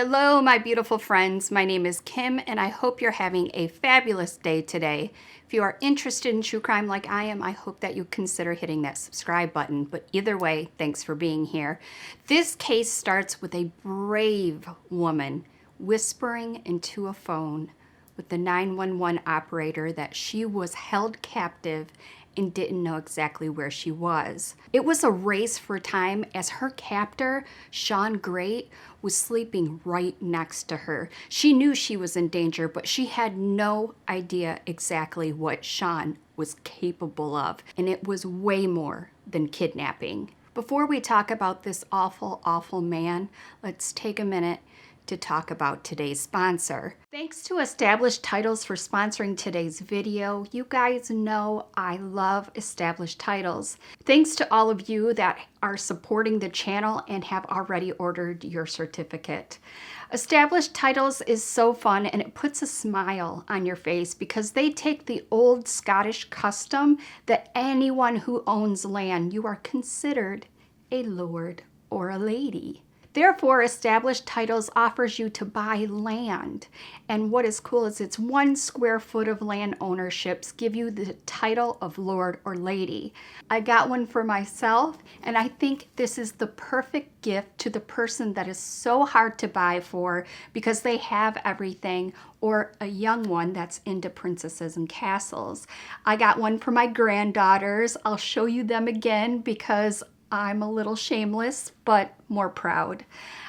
Hello, my beautiful friends. My name is Kim, and I hope you're having a fabulous day today. If you are interested in true crime like I am, I hope that you consider hitting that subscribe button. But either way, thanks for being here. This case starts with a brave woman whispering into a phone with the 911 operator that she was held captive and didn't know exactly where she was. It was a race for time as her captor, Shawn Grate, was sleeping right next to her. She knew she was in danger, but she had no idea exactly what Shawn was capable of, and it was way more than kidnapping. Before we talk about this awful, awful man, let's take a minute to talk about today's sponsor. Thanks to Established Titles for sponsoring today's video. You guys know I love Established Titles. Thanks to all of you that are supporting the channel and have already ordered your certificate. Established Titles is so fun and it puts a smile on your face because they take the old Scottish custom that anyone who owns land, you are considered a lord or a lady. Therefore, Established Titles offers you to buy land. And what is cool is it's 1 square foot of land ownerships give you the title of lord or lady. I got one for myself, and I think this is the perfect gift to the person that is so hard to buy for because they have everything, or a young one that's into princesses and castles. I got one for my granddaughters. I'll show you them again because I'm a little shameless, but more proud.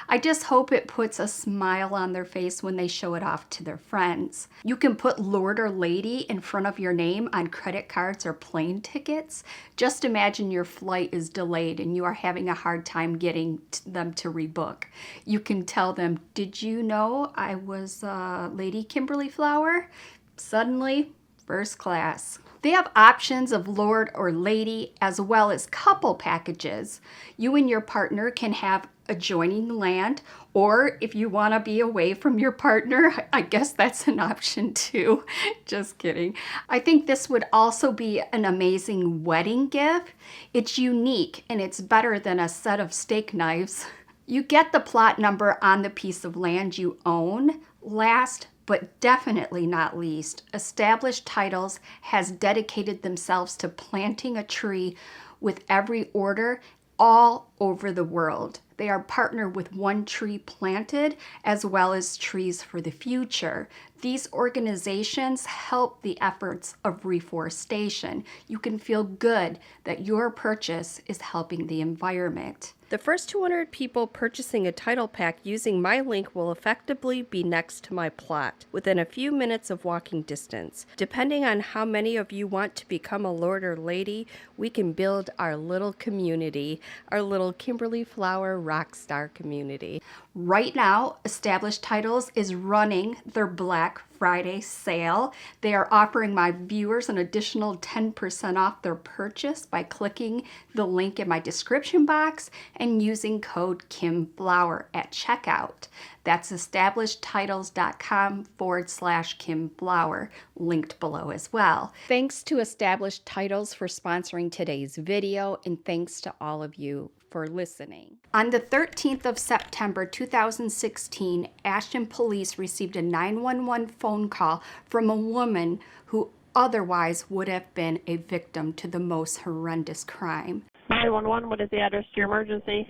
I just hope it puts a smile on their face when they show it off to their friends. You can put Lord or Lady in front of your name on credit cards or plane tickets. Just imagine your flight is delayed and you are having a hard time getting them to rebook. You can tell them, did you know I was Lady Kimberly Flower? Suddenly, first class. They have options of lord or lady as well as couple packages. You and your partner can have adjoining land, or if you want to be away from your partner, I guess that's an option too. Just kidding. I think this would also be an amazing wedding gift. It's unique and it's better than a set of steak knives. You get the plot number on the piece of land you own. Last but definitely not least, Established Titles has dedicated themselves to planting a tree with every order all over the world. They are partnered with One Tree Planted as well as Trees for the Future. These organizations help the efforts of reforestation. You can feel good that your purchase is helping the environment. The first 200 people purchasing a title pack using my link will effectively be next to my plot, within a few minutes of walking distance. Depending on how many of you want to become a lord or lady, we can build our little community, our little Kimberly Flower rock star community. Right now, Established Titles is running their Black Friday sale. They are offering my viewers an additional 10% off their purchase by clicking the link in my description box and using code Kimflower at checkout. That's establishedtitles.com/Kimflower, linked below as well. Thanks to Established Titles for sponsoring today's video, and thanks to all of you for listening. On the 13th of September 2016, Ashton police received a 911 phone call from a woman who otherwise would have been a victim to the most horrendous crime. 911, what is the address to your emergency?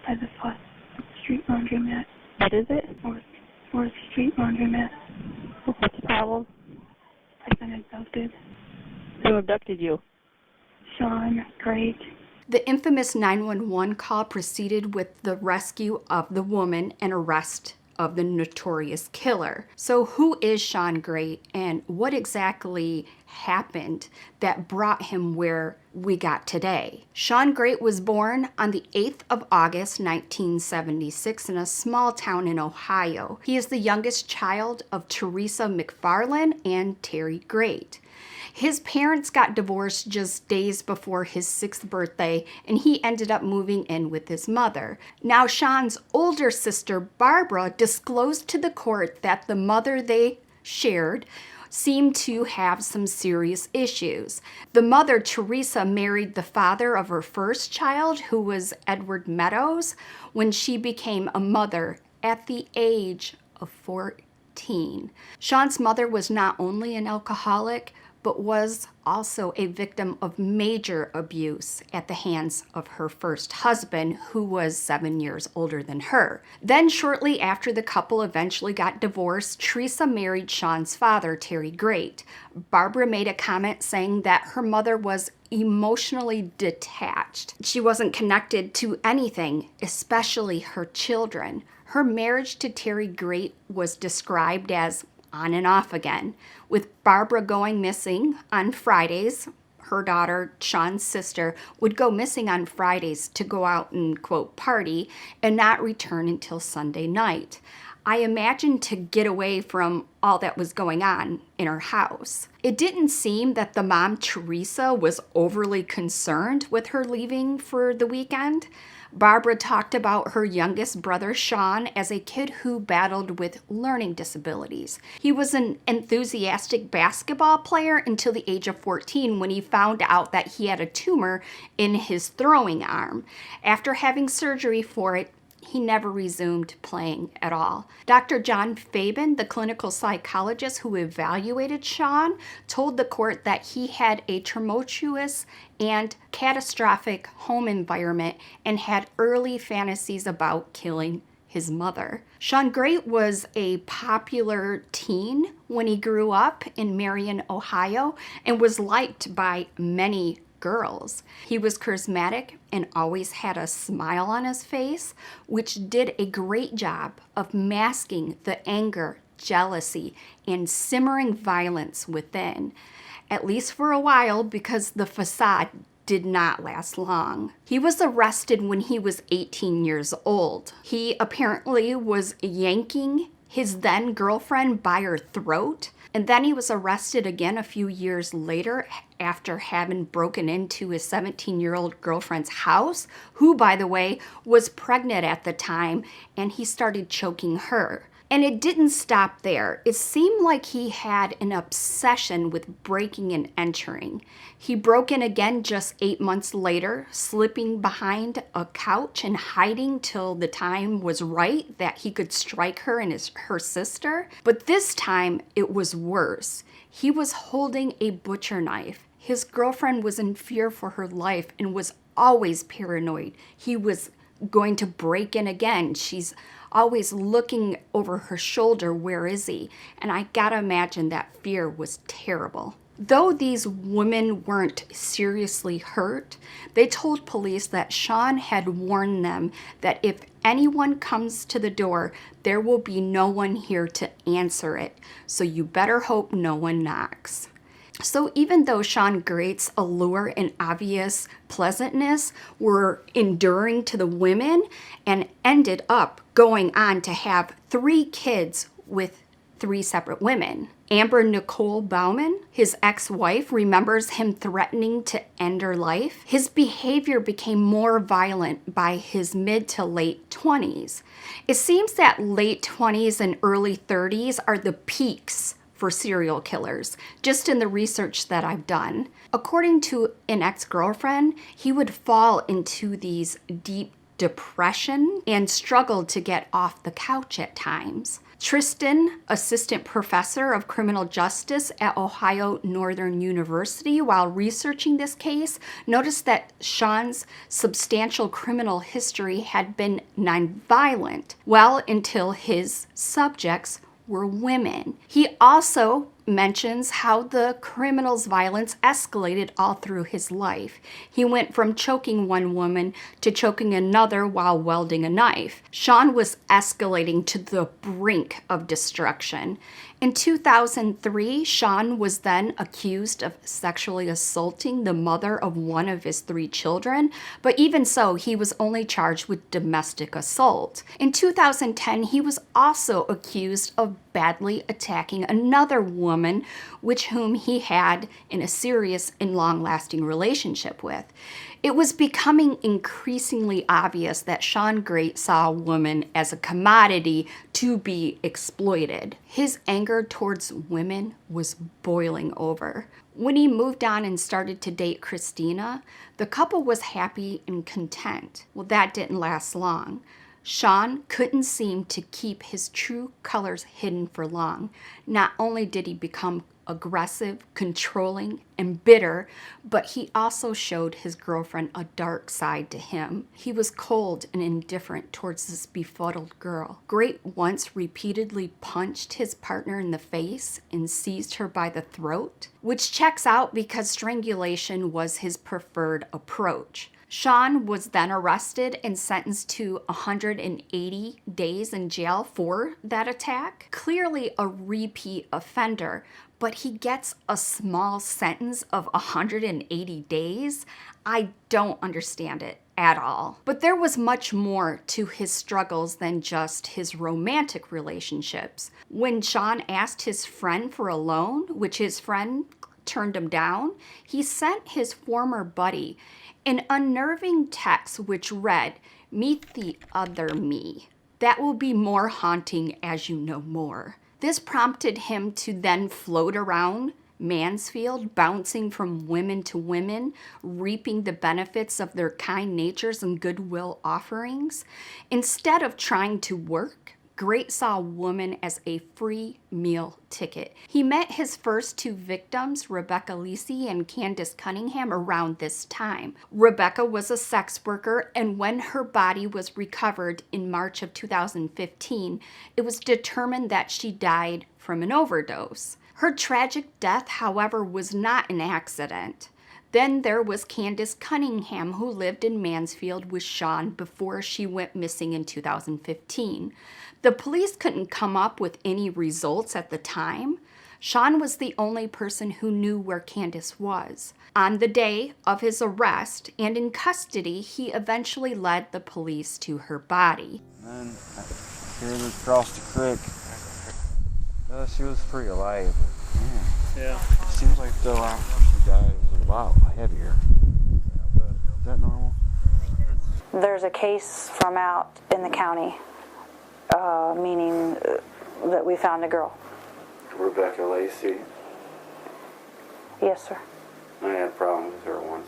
By the 4th Street Laundromat. What is it? 4th Street Laundromat. What's the problem? I've been abducted. Who abducted you? Shawn Grate. The infamous 911 call proceeded with the rescue of the woman and arrest of the notorious killer. So who is Shawn Grate and what exactly happened that brought him where we got today? Shawn Grate was born on the 8th of August 1976 in a small town in Ohio. He is the youngest child of Teresa McFarland and Terry Grate. His parents got divorced just days before his 6th birthday, and he ended up moving in with his mother. Now, Shawn's older sister, Barbara, disclosed to the court that the mother they shared seemed to have some serious issues. The mother, Teresa, married the father of her first child, who was Edward Meadows, when she became a mother at the age of 14. Shawn's mother was not only an alcoholic, but was also a victim of major abuse at the hands of her first husband, who was 7 years older than her. Then, shortly after the couple eventually got divorced, Teresa married Shawn's father, Terry Grate. Barbara made a comment saying that her mother was emotionally detached. She wasn't connected to anything, especially her children. Her marriage to Terry Grate was described as on and off again, with Barbara going missing on Fridays. Her daughter, Shawn's sister, would go missing on Fridays to go out and, quote, party and not return until Sunday night. I imagine to get away from all that was going on in her house. It didn't seem that the mom, Teresa, was overly concerned with her leaving for the weekend. Barbara talked about her youngest brother, Shawn, as a kid who battled with learning disabilities. He was an enthusiastic basketball player until the age of 14 when he found out that he had a tumor in his throwing arm. After having surgery for it, he never resumed playing at all. Dr. John Fabin, the clinical psychologist who evaluated Shawn, told the court that he had a tumultuous and catastrophic home environment and had early fantasies about killing his mother. Shawn Grate was a popular teen when he grew up in Marion, Ohio, and was liked by many girls. He was charismatic and always had a smile on his face, which did a great job of masking the anger, jealousy, and simmering violence within, at least for a while, because the facade did not last long. He was arrested when he was 18 years old. He apparently was yanking his then girlfriend by her throat, and then he was arrested again a few years later after having broken into his 17-year-old girlfriend's house, who, by the way, was pregnant at the time, and he started choking her. And it didn't stop there. It seemed like he had an obsession with breaking and entering. He broke in again just 8 months later, slipping behind a couch and hiding till the time was right that he could strike her and her sister. But this time, it was worse. He was holding a butcher knife. His girlfriend was in fear for her life and was always paranoid. He was going to break in again. She's always looking over her shoulder, where is he? And I gotta imagine that fear was terrible. Though these women weren't seriously hurt, they told police that Shawn had warned them that if anyone comes to the door, there will be no one here to answer it, so you better hope no one knocks. So even though Shawn Grate's allure and obvious pleasantness were enduring to the women and ended up going on to have 3 kids with 3 separate women. Amber Nicole Bauman, his ex-wife, remembers him threatening to end her life. His behavior became more violent by his mid to late 20s. It seems that late 20s and early 30s are the peaks for serial killers, just in the research that I've done. According to an ex-girlfriend, he would fall into these deep depression and struggle to get off the couch at times. Tristan, assistant professor of criminal justice at Ohio Northern University, while researching this case, noticed that Shawn's substantial criminal history had been nonviolent, well until his subjects were women. He also mentions how the criminal's violence escalated all through his life. He went from choking one woman to choking another while wielding a knife. Shawn was escalating to the brink of destruction. In 2003, Shawn was then accused of sexually assaulting the mother of one of his 3 children, but even so, he was only charged with domestic assault. In 2010, he was also accused of badly attacking another woman, whom he had in a serious and long-lasting relationship with. It was becoming increasingly obvious that Shawn Grate saw a woman as a commodity to be exploited. His anger towards women was boiling over. When he moved on and started to date Christina, the couple was happy and content. Well, that didn't last long. Shawn couldn't seem to keep his true colors hidden for long. Not only did he become aggressive, controlling, and bitter, but he also showed his girlfriend a dark side to him. He was cold and indifferent towards this befuddled girl. Grate once repeatedly punched his partner in the face and seized her by the throat, which checks out because strangulation was his preferred approach. Shawn was then arrested and sentenced to 180 days in jail for that attack. Clearly a repeat offender, but he gets a small sentence of 180 days? I don't understand it at all. But there was much more to his struggles than just his romantic relationships. When Shawn asked his friend for a loan, which his friend turned him down, he sent his former buddy an unnerving text which read, "Meet the other me. That will be more haunting as you know more." This prompted him to then float around Mansfield, bouncing from women to women, reaping the benefits of their kind natures and goodwill offerings. Instead of trying to work, Grate saw a woman as a free meal ticket. He met his first two victims, Rebecca Lisi and Candace Cunningham, around this time. Rebecca was a sex worker, and when her body was recovered in March of 2015, it was determined that she died from an overdose. Her tragic death, however, was not an accident. Then there was Candace Cunningham, who lived in Mansfield with Shawn before she went missing in 2015. The police couldn't come up with any results at the time. Shawn was the only person who knew where Candace was. On the day of his arrest and in custody, he eventually led the police to her body. And I carried her across the creek. She was pretty alive. Yeah. It seems like though after she died, it was a lot heavier. Is that normal? There's a case from out in the county, meaning that we found a girl. Rebecca Lacey. Yes, sir. I had problems with her once.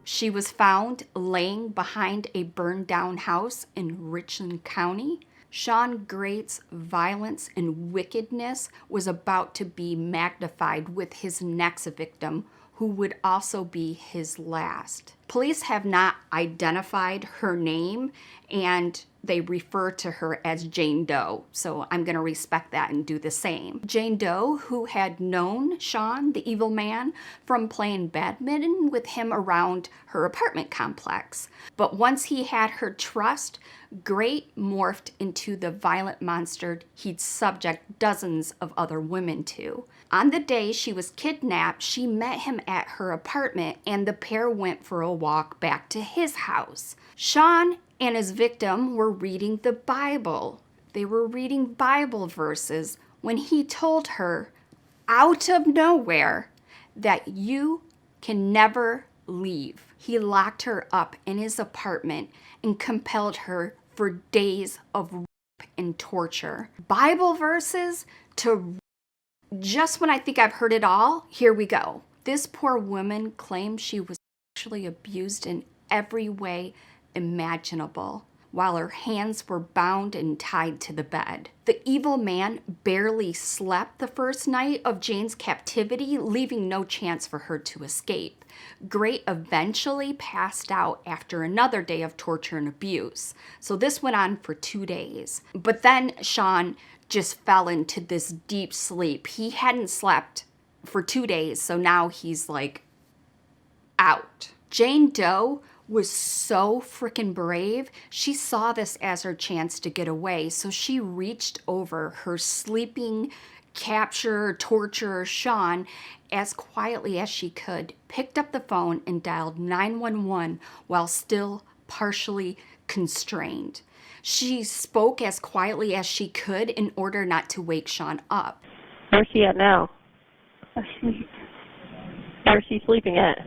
She was found laying behind a burned down house in Richland County. Shawn Grate's violence and wickedness was about to be magnified with his next victim, who would also be his last. Police have not identified her name, and they refer to her as Jane Doe, so I'm going to respect that and do the same. Jane Doe, who had known Shawn, the evil man, from playing badminton with him around her apartment complex. But once he had her trust, Grate morphed into the violent monster he'd subject dozens of other women to. On the day she was kidnapped, she met him at her apartment, and the pair went for a walk back to his house. Shawn and his victim were reading the Bible. They were reading Bible verses when he told her, out of nowhere, that you can never leave. He locked her up in his apartment and compelled her for days of rape and torture. Bible verses to just when I think I've heard it all, here we go. This poor woman claimed she was sexually abused in every way imaginable, while her hands were bound and tied to the bed. The evil man barely slept the first night of Jane's captivity, leaving no chance for her to escape. Grate eventually passed out after another day of torture and abuse. So this went on for 2 days. But then Shawn just fell into this deep sleep. He hadn't slept for 2 days, so now he's like out. Jane Doe was so freaking brave. She saw this as her chance to get away, so she reached over her sleeping capturer, torturer, Shawn, as quietly as she could, picked up the phone and dialed 911 while still partially constrained. She spoke as quietly as she could in order not to wake Shawn up. Where's she at now? Asleep. Where's she sleeping at?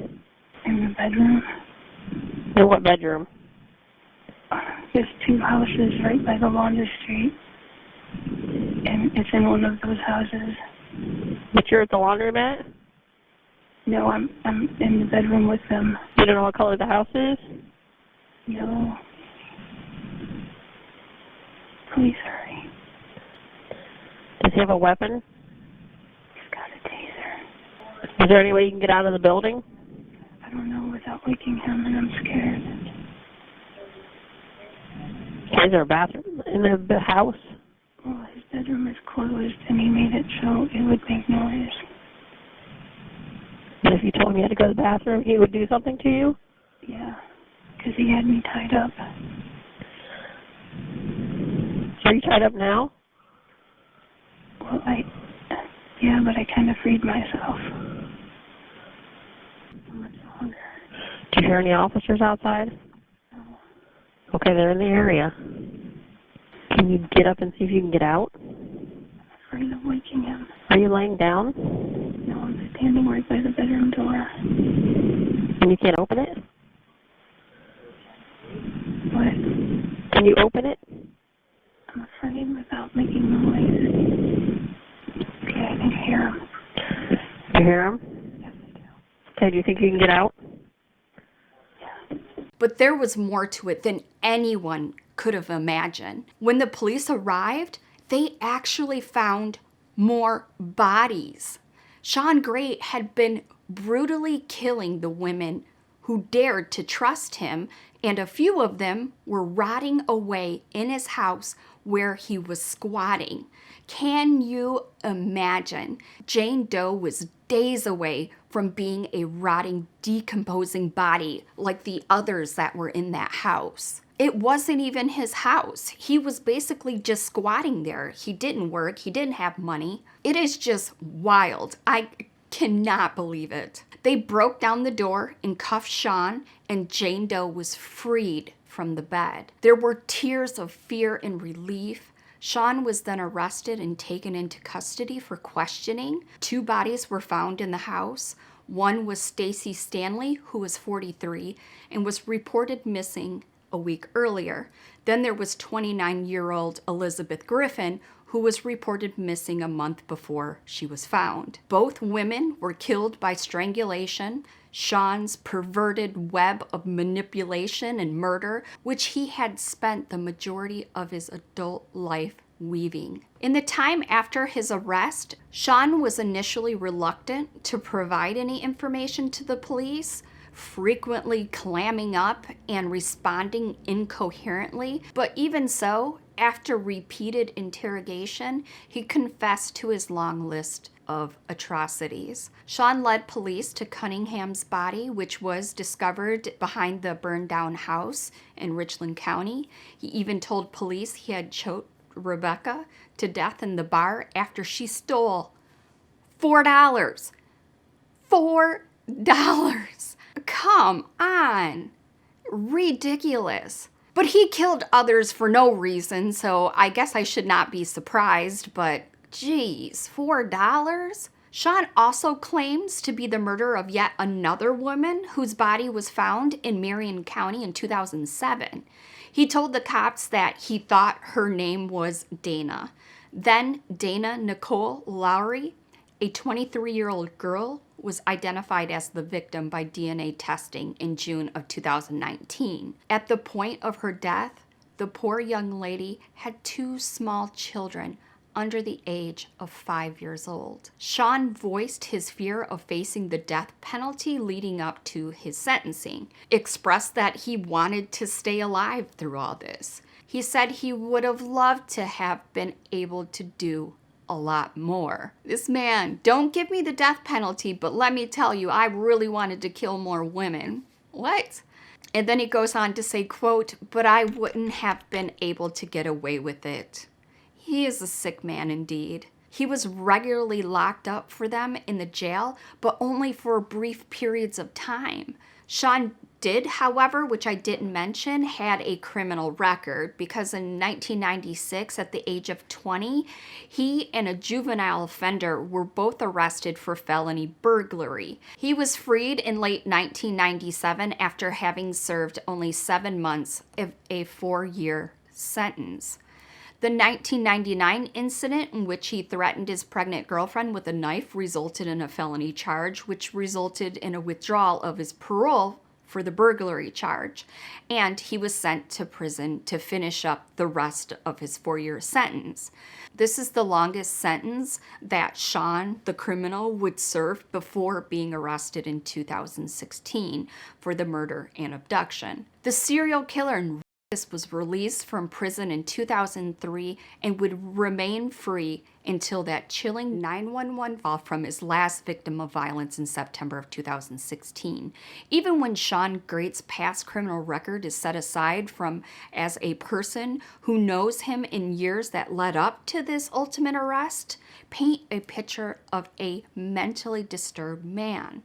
In the bedroom. In what bedroom? There's 2 houses right by the laundry street. And it's in one of those houses. But you're at the laundromat? No, I'm in the bedroom with them. You don't know what color the house is? No. Please hurry. Does he have a weapon? He's got a taser. Is there any way you can get out of the building? I don't know without waking him, and I'm scared. Is there a bathroom in the house? Well, his bedroom is closed, and he made it so it would make noise. But if you told him you had to go to the bathroom, he would do something to you? Yeah, because he had me tied up. So are you tied up now? Well, yeah, but I kind of freed myself. How much longer? Do you hear any officers outside? No. Okay, they're in the area. Can you get up and see if you can get out? I'm afraid of waking him. Are you laying down? No, I'm standing right by the bedroom door. And you can't open it? What? Can you open it? I'm afraid without making noise. Okay, I can hear him. You hear him? Yes, I do. Okay, do you think you can get out? Yeah. But there was more to it than anyone could have imagined. When the police arrived, they actually found more bodies. Shawn Grate had been brutally killing the women who dared to trust him, and a few of them were rotting away in his house where he was squatting. Can you imagine? Jane Doe was days away from being a rotting, decomposing body like the others that were in that house. It wasn't even his house. He was basically just squatting there. He didn't work. He didn't have money. It is just wild. I cannot believe it. They broke down the door and cuffed Shawn, and Jane Doe was freed from the bed. There were tears of fear and relief. Shawn was then arrested and taken into custody for questioning. 2 bodies were found in the house. One was Stacy Stanley, who was 43, and was reported missing a week earlier. Then there was 29-year-old Elizabeth Griffin, who was reported missing a month before she was found. Both women were killed by strangulation. Shawn's perverted web of manipulation and murder, which he had spent the majority of his adult life weaving. In the time after his arrest, Shawn was initially reluctant to provide any information to the police, frequently clamming up and responding incoherently. But even so, after repeated interrogation, he confessed to his long list of atrocities. Shawn led police to Cunningham's body, which was discovered behind the burned down house in Richland County. He even told police he had choked Rebecca to death in the bar after she stole $4. $4. Come on. Ridiculous. But he killed others for no reason, so I guess I should not be surprised, but geez, $4? Shawn also claims to be the murderer of yet another woman whose body was found in Marion County in 2007. He told the cops that he thought her name was Dana. Then Dana Nicole Lowry, a 23-year-old girl, was identified as the victim by DNA testing in June of 2019. At the point of her death, the poor young lady had 2 small children under the age of 5 years old. Shawn voiced his fear of facing the death penalty leading up to his sentencing, expressed that he wanted to stay alive through all this. He said he would have loved to have been able to do a lot more. This man, don't give me the death penalty, but let me tell you, I really wanted to kill more women. What? And then he goes on to say, quote, but I wouldn't have been able to get away with it. He is a sick man indeed. He was regularly locked up for them in the jail, but only for brief periods of time. Shawn did, however, which I didn't mention, had a criminal record because in 1996, at the age of 20, he and a juvenile offender were both arrested for felony burglary. He was freed in late 1997 after having served only 7 months of a 4-year sentence. The 1999 incident in which he threatened his pregnant girlfriend with a knife resulted in a felony charge, which resulted in a withdrawal of his parole for the burglary charge, and he was sent to prison to finish up the rest of his 4-year sentence. This is the longest sentence that Shawn, the criminal, would serve before being arrested in 2016 for the murder and abduction. The serial killer was released from prison in 2003 and would remain free until that chilling 911 call from his last victim of violence in September of 2016. Even when Shawn Grate's past criminal record is set aside from as a person who knows him in years that led up to this ultimate arrest, paint a picture of a mentally disturbed man.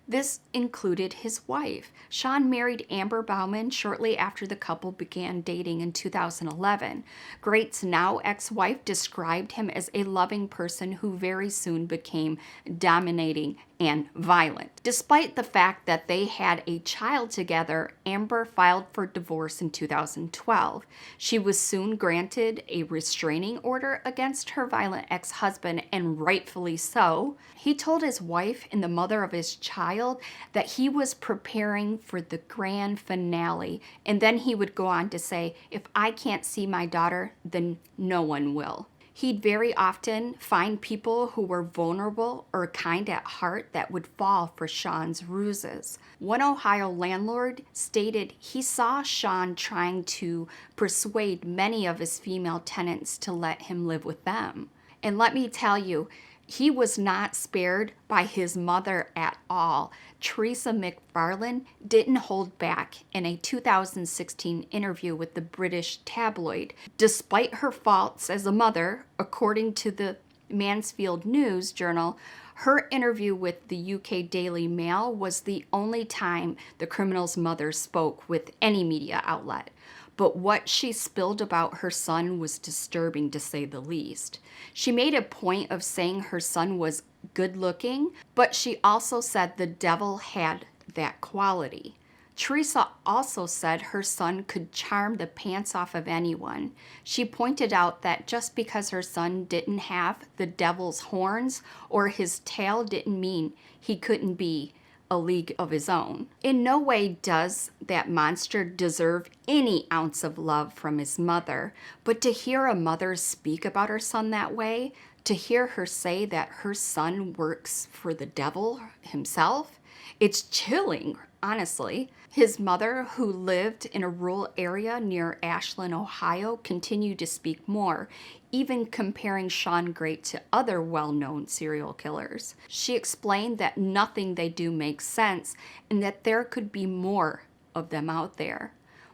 This included his wife. Shawn married Amber Bauman shortly after the couple began dating in 2011. Grate's now ex-wife described him as a loving person who very soon became dominating and violent. Despite the fact that they had a child together, Amber filed for divorce in 2012. She was soon granted a restraining order against her violent ex-husband, and rightfully so. He told his wife and the mother of his child that he was preparing for the grand finale, and then he would go on to say, "If I can't see my daughter, then no one will." He'd very often find people who were vulnerable or kind at heart that would fall for Shawn's ruses. One Ohio landlord stated he saw Shawn trying to persuade many of his female tenants to let him live with them. And let me tell you, he was not spared by his mother at all. Teresa McFarlane didn't hold back in a 2016 interview with the British tabloid. Despite her faults as a mother, according to the Mansfield News Journal, her interview with the UK Daily Mail was the only time the criminal's mother spoke with any media outlet. But what she spilled about her son was disturbing, to say the least. She made a point of saying her son was good looking, but she also said the devil had that quality. Teresa also said her son could charm the pants off of anyone. She pointed out that just because her son didn't have the devil's horns or his tail didn't mean he couldn't be a league of his own. In no way does that monster deserve any ounce of love from his mother, but to hear a mother speak about her son that way, to hear her say that her son works for the devil himself, it's chilling, honestly. His mother, who lived in a rural area near Ashland, Ohio, continued to speak more, even comparing Shawn Grate to other well-known serial killers. She explained that nothing they do makes sense and that there could be more of them out there.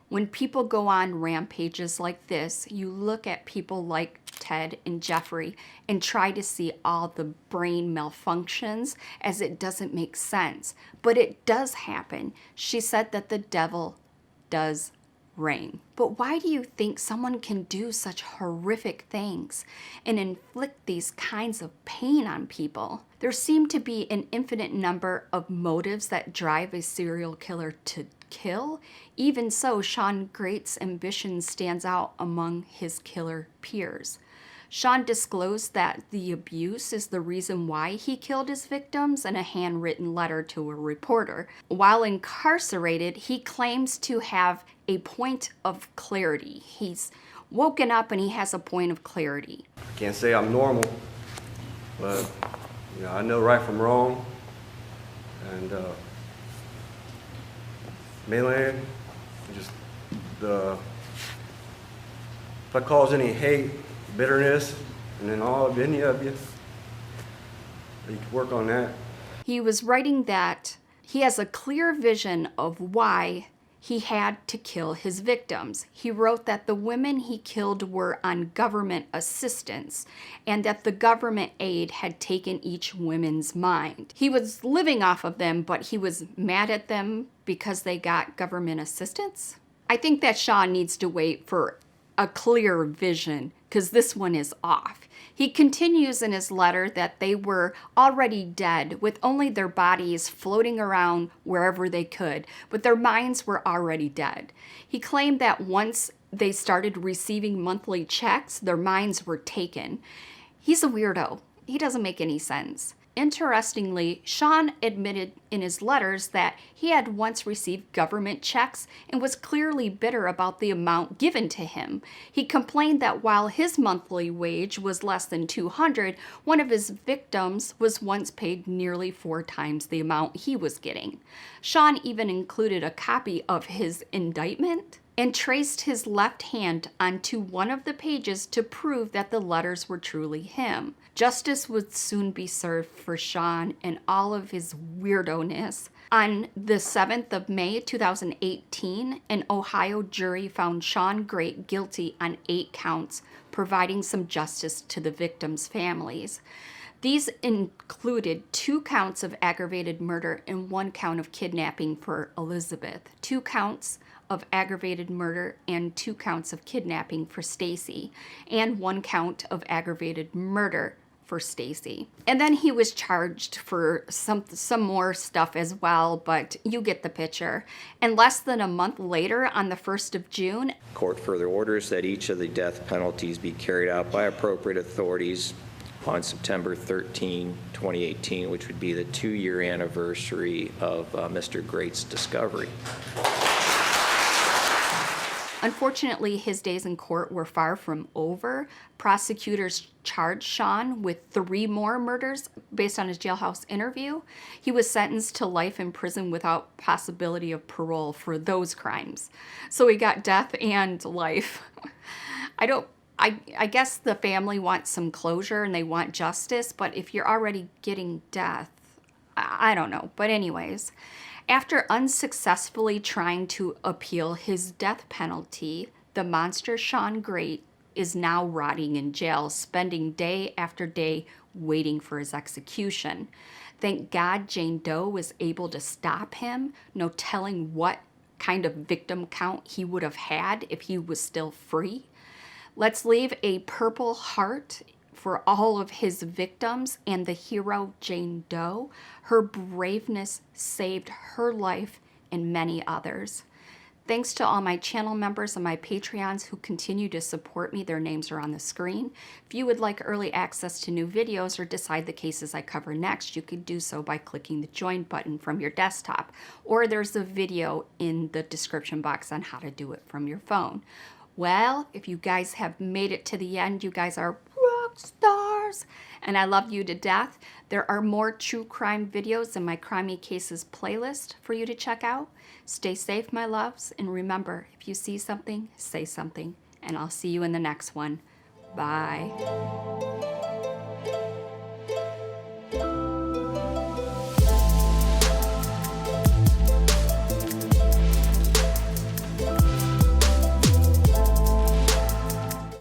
When people go on rampages like this, you look at people like Ted and Jeffrey and try to see all the brain malfunctions as it doesn't make sense. But it does happen. She said that the devil does reign. But why do you think someone can do such horrific things and inflict these kinds of pain on people? There seem to be an infinite number of motives that drive a serial killer to kill. Even so, Shawn Grate's ambition stands out among his killer peers. Shawn disclosed that the abuse is the reason why he killed his victims in a handwritten letter to a reporter. While incarcerated, he claims to have a point of clarity. He's woken up and he has a point of clarity. I can't say I'm normal, but I know right from wrong. And mainland, just if I cause any hate, bitterness, and then all of any of you can work on that. He was writing that he has a clear vision of why he had to kill his victims. He wrote that the women he killed were on government assistance and that the government aid had taken each woman's mind. He was living off of them, but he was mad at them because they got government assistance. I think that Shawn needs to wait for a clear vision because this one is off. He continues in his letter that they were already dead with only their bodies floating around wherever they could, but their minds were already dead. He claimed that once they started receiving monthly checks, their minds were taken. He's a weirdo. He doesn't make any sense. interestingly, Shawn admitted in his letters that he had once received government checks and was clearly bitter about the amount given to him. He complained that while his monthly wage was less than $200, one of his victims was once paid nearly 4 times the amount he was getting. Shawn even included a copy of his indictment and traced his left hand onto one of the pages to prove that the letters were truly him. Justice would soon be served for Shawn and all of his weirdo-ness. On the 7th of May 2018, an Ohio jury found Shawn Grate guilty on 8 counts, providing some justice to the victims' families. These included 2 counts of aggravated murder and 1 count of kidnapping for Elizabeth, 2 counts of aggravated murder and 2 counts of kidnapping for Stacy, and 1 count of aggravated murder for Stacy. And then he was charged for some more stuff as well, but you get the picture. And less than a month later, on the 1st of June, Court further orders that each of the death penalties be carried out by appropriate authorities on September 13, 2018, which would be the 2-year anniversary of Mr. Grate's discovery. Unfortunately, his days in court were far from over. Prosecutors charged Shawn with 3 more murders based on his jailhouse interview. He was sentenced to life in prison without possibility of parole for those crimes. So he got death and life. I guess the family wants some closure and they want justice, but if you're already getting death, I don't know. But anyways, after unsuccessfully trying to appeal his death penalty, the monster Shawn Grate is now rotting in jail, spending day after day waiting for his execution. Thank God Jane Doe was able to stop him, no telling what kind of victim count he would have had if he was still free. Let's leave a purple heart for all of his victims and the hero Jane Doe. Her braveness saved her life and many others. Thanks to all my channel members and my Patreons who continue to support me. Their names are on the screen. If you would like early access to new videos or decide the cases I cover next, you could do so by clicking the join button from your desktop, or there's a video in the description box on how to do it from your phone. Well, if you guys have made it to the end, you guys are rock stars, and I love you to death. There are more true crime videos in my Crimey Cases playlist for you to check out. Stay safe, my loves, and remember, if you see something, say something, and I'll see you in the next one. Bye.